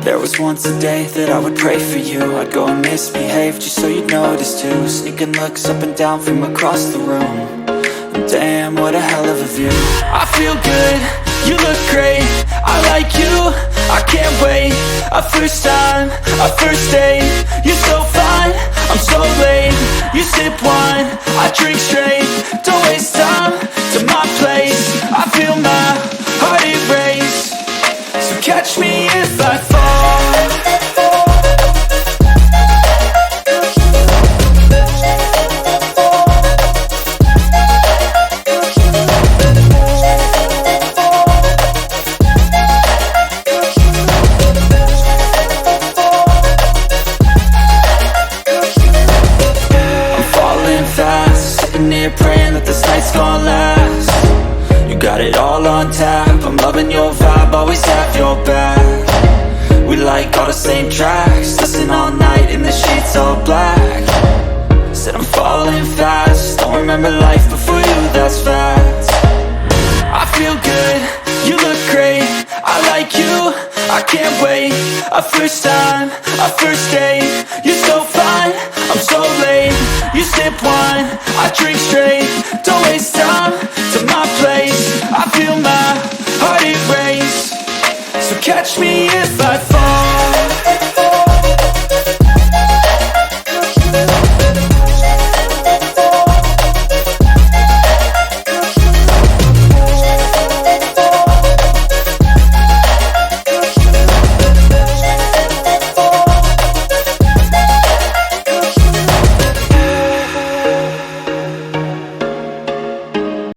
There was once a day that I would pray for you. I'd go and misbehave just so you'd notice too. Sneaking looks up and down from across the room. And damn, what a hell of a view. I feel good, you look great, I like you, I can't wait. A first time, a first date. You're so fine, I'm so late. You sip wine, I drink straight. Don't waste time to my place. I feel my heart erase. So catch me if I fall. Sitting here praying that this night's gonna last. You got it all on tap, I'm loving your vibe, always have your back. We like all the same tracks, listen all night in the sheets all black. Said I'm falling fast, don't remember life before you, that's facts. I feel good, you look great, I like you, I can't wait. A first time, a first date. You're so fine, I'm so late. You sip wine, I drink straight. Don't waste time to my place. I feel my heart erase. So catch me if I fall.